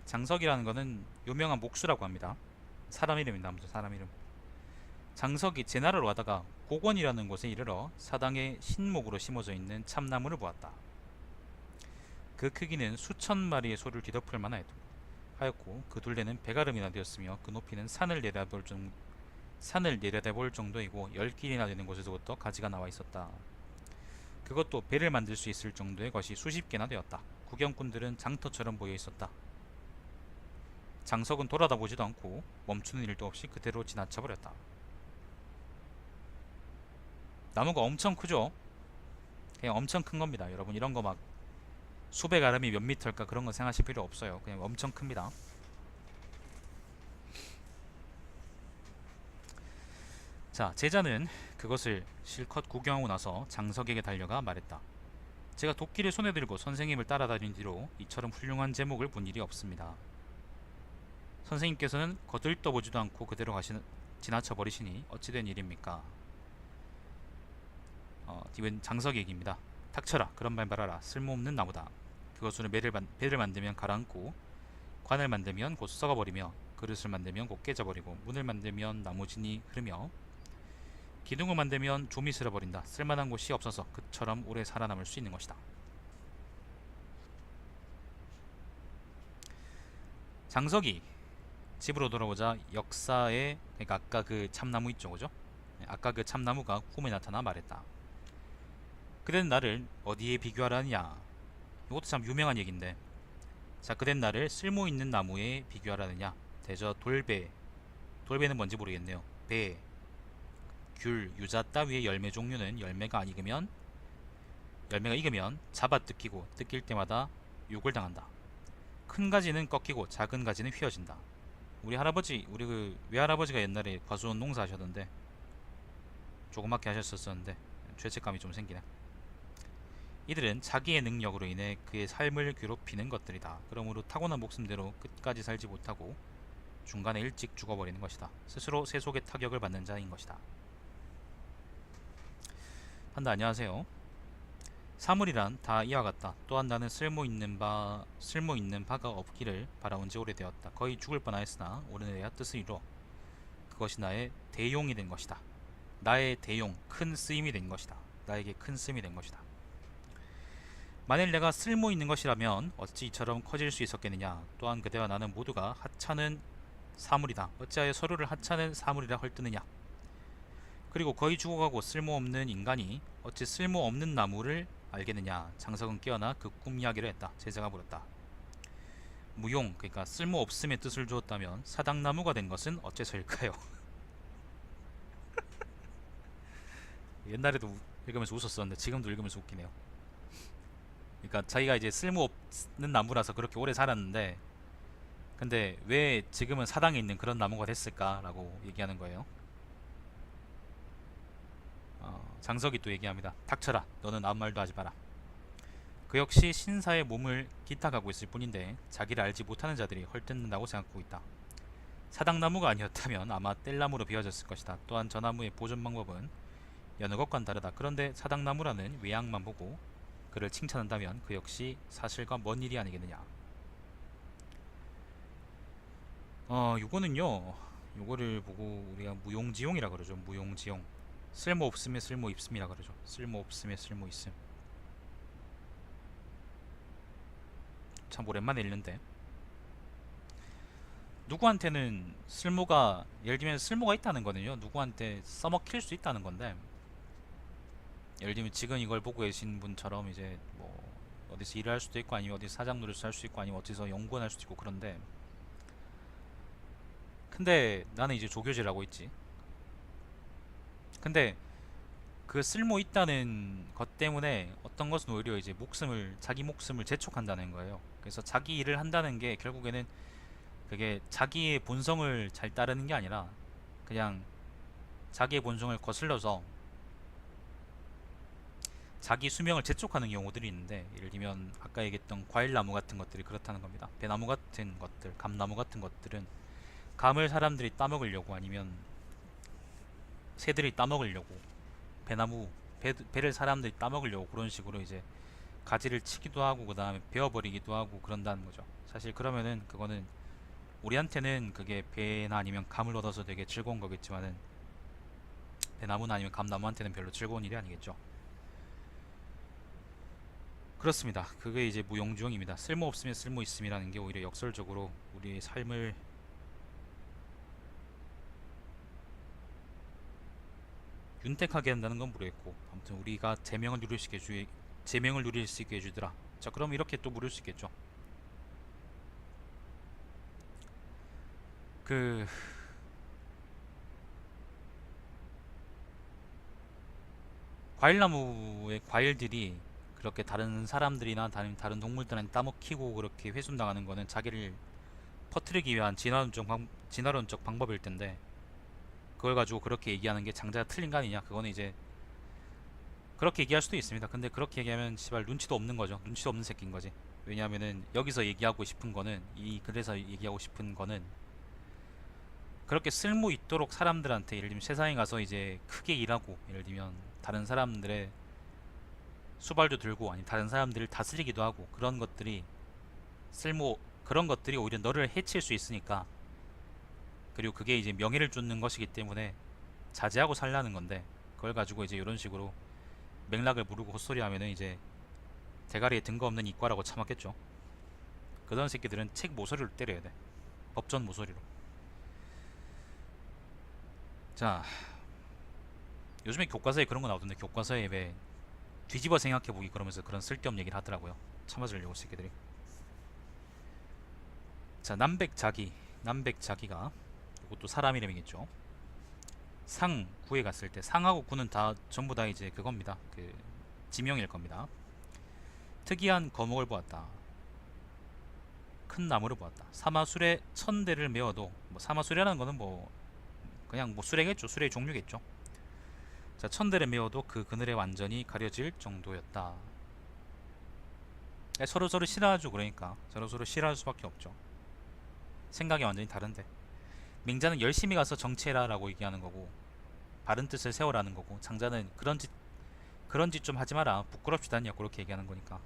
장석이라는 거는 유명한 목수라고 합니다. 사람 이름입니다. 아무튼 사람 이름. 장석이 제나라로 가다가 고권이라는 곳에 이르러 사당에 신목으로 심어져 있는 참나무를 보았다. 그 크기는 수천 마리의 소를 뒤덮을 만하였고 그 둘레는 배가름이나 되었으며 그 높이는 산을 내려다볼 정도이고 10길이나 되는 곳에서부터 가지가 나와 있었다. 그것도 배를 만들 수 있을 정도의 것이 수십 개나 되었다. 구경꾼들은 장터처럼 보여 있었다. 장석은 돌아다보지도 않고 멈추는 일도 없이 그대로 지나쳐 버렸다. 나무가 엄청 크죠? 그냥 엄청 큰 겁니다. 여러분 이런 거 막 수백 아름이 몇 미터일까 그런 거 생각하실 필요 없어요. 그냥 엄청 큽니다. 자, 제자는 그것을 실컷 구경하고 나서 장석에게 달려가 말했다. 제가 도끼를 손에 들고 선생님을 따라다닌 뒤로 이처럼 훌륭한 제목을 본 일이 없습니다. 선생님께서는 거들떠보지도 않고 그대로 지나쳐 버리시니 어찌된 일입니까? 이번 장석의 얘기입니다. 닥쳐라. 그런 말 말아라. 쓸모없는 나무다. 그것으로 배를 만들면 가라앉고, 관을 만들면 곧 썩어버리며, 그릇을 만들면 곧 깨져버리고, 문을 만들면 나무진이 흐르며, 기둥을 만들면 좀이 쓸어버린다. 쓸만한 곳이 없어서 그처럼 오래 살아남을 수 있는 것이다. 장석이 집으로 돌아오자 역사에, 그러니까 아까 그 참나무 있죠, 그죠? 아까 그 참나무가 꿈에 나타나 말했다. 그댄 나를 어디에 비교하라느냐? 이것도 참 유명한 얘기인데, 자, 그댄 나를 쓸모있는 나무에 비교하라느냐? 대저 돌배는 뭔지 모르겠네요. 배, 귤, 유자 따위의 열매 종류는 열매가 익으면 잡아 뜯기고 뜯길 때마다 욕을 당한다. 큰 가지는 꺾이고 작은 가지는 휘어진다. 우리 그 외할아버지가 옛날에 과수원 농사 하셨던데, 조그맣게 하셨었는데 죄책감이 좀 생기네. 이들은 자기의 능력으로 인해 그의 삶을 괴롭히는 것들이다. 그러므로 타고난 목숨대로 끝까지 살지 못하고 중간에 일찍 죽어버리는 것이다. 스스로 세속의 타격을 받는 자인 것이다. 판다, 안녕하세요. 사물이란 다 이와 같다. 또한 나는 쓸모있는 바가 없기를 바라온 지 오래되었다. 거의 죽을 뻔하였으나 오늘에야 뜻을 이루어 그것이 나의 대용이 된 것이다. 나의 대용, 큰 쓰임이 된 것이다. 나에게 큰 쓰임이 된 것이다. 만일 내가 쓸모있는 것이라면 어찌 이처럼 커질 수 있었겠느냐. 또한 그대와 나는 모두가 하찮은 사물이다. 어찌하여 서로를 하찮은 사물이라 헐뜨느냐. 그리고 거의 죽어가고 쓸모없는 인간이 어찌 쓸모없는 나무를 알겠느냐. 장석은 깨어나 그 꿈 이야기를 했다. 제자가 물었다. 무용, 그러니까 쓸모없음의 뜻을 주었다면 사당나무가 된 것은 어째서일까요? 옛날에도 읽으면서 웃었었는데 지금도 읽으면서 웃기네요. 그러니까 자기가 이제 쓸모없는 나무라서 그렇게 오래 살았는데, 근데 왜 지금은 사당에 있는 그런 나무가 됐을까라고 얘기하는 거예요. 장석이 또 얘기합니다. 닥쳐라. 너는 아무 말도 하지 마라. 그 역시 신사의 몸을 기탁하고 있을 뿐인데 자기를 알지 못하는 자들이 헐뜯는다고 생각하고 있다. 사당나무가 아니었다면 아마 뗄나무로 비워졌을 것이다. 또한 저 나무의 보존 방법은 여느 것과는 다르다. 그런데 사당나무라는 외양만 보고 그를 칭찬한다면 그 역시 사실과 먼 일이 아니겠느냐. 요거를 보고 우리가 무용지용이라 그러죠. 무용지용. 쓸모없음에 쓸모있음이라 그러죠. 쓸모없음에 쓸모있음. 참 오랜만에 읽는데, 누구한테는 예를 들면 쓸모가 있다는 거는요, 누구한테 써먹힐 수 있다는 건데, 예를 들면 지금 이걸 보고 계신 분처럼 이제 뭐 어디서 일을 할 수도 있고, 아니면 어디서 사장 노릇을 할 수 있고, 아니면 어디서 연구원 할 수도 있고, 그런데 근데 나는 이제 조교질 하고 있지. 근데 그 쓸모 있다는 것 때문에 어떤 것은 오히려 이제 자기 목숨을 재촉한다는 거예요. 그래서 자기 일을 한다는 게 결국에는 그게 자기의 본성을 잘 따르는 게 아니라 그냥 자기의 본성을 거슬러서 자기 수명을 재촉하는 경우들이 있는데, 예를 들면 아까 얘기했던 과일나무 같은 것들이 그렇다는 겁니다. 배나무 같은 것들, 감나무 같은 것들은 감을 사람들이 따먹으려고, 아니면 새들이 따먹으려고, 배를 사람들이 따먹으려고 그런 식으로 이제 가지를 치기도 하고 그 다음에 베어버리기도 하고 그런다는 거죠. 사실 그러면은 그거는 우리한테는 그게 배나 아니면 감을 얻어서 되게 즐거운 거겠지만은 배나무나 아니면 감나무한테는 별로 즐거운 일이 아니겠죠. 그렇습니다. 그게 이제 무용주형입니다. 쓸모 없으면 쓸모 있음이라는 게 오히려 역설적으로 우리의 삶을 윤택하게 한다는 건 모르겠고, 아무튼 우리가 제명을 누릴 수 있게 해주더라. 자, 그럼 이렇게 또 물을 수 있겠죠. 그 과일나무의 과일들이 그렇게 다른 사람들이나 다른 동물들한테 따먹히고 그렇게 훼손당하는 거는 자기를 퍼뜨리기 위한 진화론적 방법일 텐데, 그걸 가지고 그렇게 얘기하는 게 장자가 틀린 거 아니냐. 그거는 이제 그렇게 얘기할 수도 있습니다. 근데 그렇게 얘기하면 시발 눈치도 없는 거죠. 눈치도 없는 새끼인 거지. 왜냐하면은 여기서 얘기하고 싶은 거는, 이 글에서 얘기하고 싶은 거는, 그렇게 쓸모 있도록 사람들한테, 예를 들면 세상에 가서 이제 크게 일하고, 예를 들면 다른 사람들의 수발도 들고 아니 다른 사람들을 다스리기도 하고, 그런 것들이 오히려 너를 해칠 수 있으니까, 그리고 그게 이제 명예를 쫓는 것이기 때문에 자제하고 살라는 건데, 그걸 가지고 이제 이런 식으로 맥락을 모르고 헛소리하면은 이제 대가리에 근거 없는 이과라고 참았겠죠. 그런 새끼들은 책 모서리로 때려야 돼. 법전 모서리로. 자, 요즘에 교과서에 그런 거 나오던데, 교과서에 왜 뒤집어 생각해보기 그러면서 그런 쓸데없는 얘기를 하더라고요. 참아주려고 새끼들이. 자, 남백자기가, 이것도 사람 이름이겠죠. 상 구에 갔을 때, 상하고 구는 다 전부 다 이제 그겁니다. 그 지명일 겁니다. 특이한 거목을 보았다. 큰 나무를 보았다. 사마술에 1000대를 메어도, 뭐 사마술이라는 거는 뭐 그냥 뭐 수레겠죠. 수레의 종류겠죠. 자, 1000대를 메어도 그 그늘에 완전히 가려질 정도였다. 서로 싫어하죠. 그러니까 서로 싫어할 수밖에 없죠. 생각이 완전히 다른데, 맹자는 열심히 가서 정치해라 라고 얘기하는 거고, 바른 뜻을 세워라는 거고, 장자는 그런 짓 좀 하지 마라, 부끄럽지도 않냐, 그렇게 얘기하는 거니까.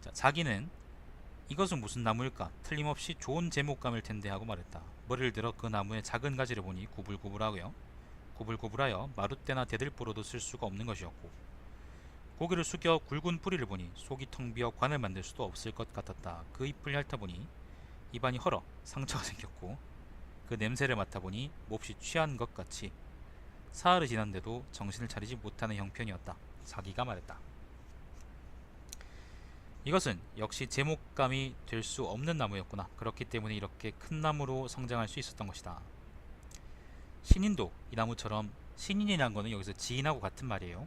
자, 자기는 이것은 무슨 나무일까? 틀림없이 좋은 제목감일 텐데 하고 말했다. 머리를 들어 그 나무의 작은 가지를 보니 구불구불하여 마룻대나 대들보로도 쓸 수가 없는 것이었고, 고개를 숙여 굵은 뿌리를 보니 속이 텅 비어 관을 만들 수도 없을 것 같았다. 그 잎을 핥아보니 입안이 헐어 상처가 생겼고, 그 냄새를 맡아보니 몹시 취한 것 같이 사흘이 지났는데도 정신을 차리지 못하는 형편이었다. 자기가 말했다. 이것은 역시 제목감이 될 수 없는 나무였구나. 그렇기 때문에 이렇게 큰 나무로 성장할 수 있었던 것이다. 신인도 이 나무처럼, 신인이란 거는 여기서 지인하고 같은 말이에요.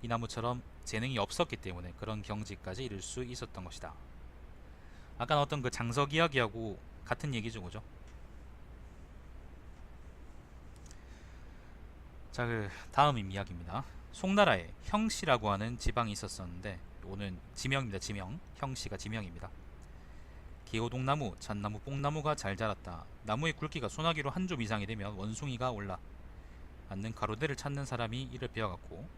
이 나무처럼 재능이 없었기 때문에 그런 경지까지 이를 수 있었던 것이다. 아까 어떤 그 장석 이야기하고 같은 얘기죠, 그죠? 자, 그 다음 이야기입니다. 송나라에 형씨라고 하는 지방이 있었었는데, 오는 지명입니다. 지명. 형씨가 지명입니다. 기호동나무, 잣나무, 뽕나무가 잘 자랐다. 나무의 굵기가 소나기로 한 좀 이상이 되면 원숭이가 올라 앉는 가로대를 찾는 사람이 이를 베어갔고,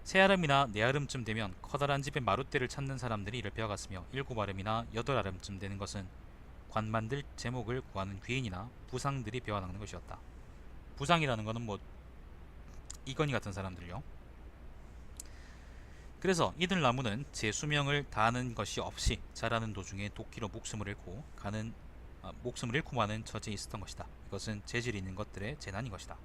새아름이나 네아름쯤 되면 커다란 집의 마룻대를 찾는 사람들이 이를 베어갔으며, 7아름이나 8아름쯤 되는 것은 관 만들 제목을 구하는 귀인이나 부상들이 베어나가는 것이었다. 부상이라는 것은 뭐 이건희 같은 사람들요. 그래서 이들 나무는 제 수명을 다하는 것이 없이 자라는 도중에 도끼로 목숨을 잃고 마는 처지에 있었던 것이다. 이것은 재질 있는 것들의 재난인 것이다.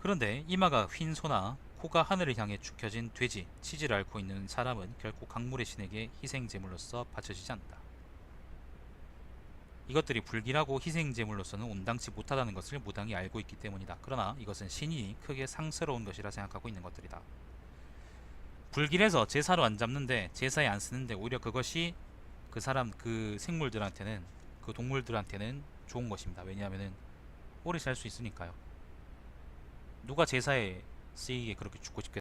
그런데 이마가 휜 소나 코가 하늘을 향해 축혀진 돼지, 치즈를 앓고 있는 사람은 결코 강물의 신에게 희생제물로서 바쳐지지 않는다. 이것들이 불길하고 희생제물로서는 온당치 못하다는 것을 무당히 알고 있기 때문이다. 그러나 이것은 신이 크게 상스러운 것이라 생각하고 있는 것들이다. 불길해서 제사로 안 잡는데, 제사에 안 쓰는데, 오히려 그것이 그 생물들한테는, 그 동물들한테는 좋은 것입니다. 왜냐하면은 오래 살 수 있으니까요. 누가 제사에 쓰이게 그렇게 죽고 싶겠어요?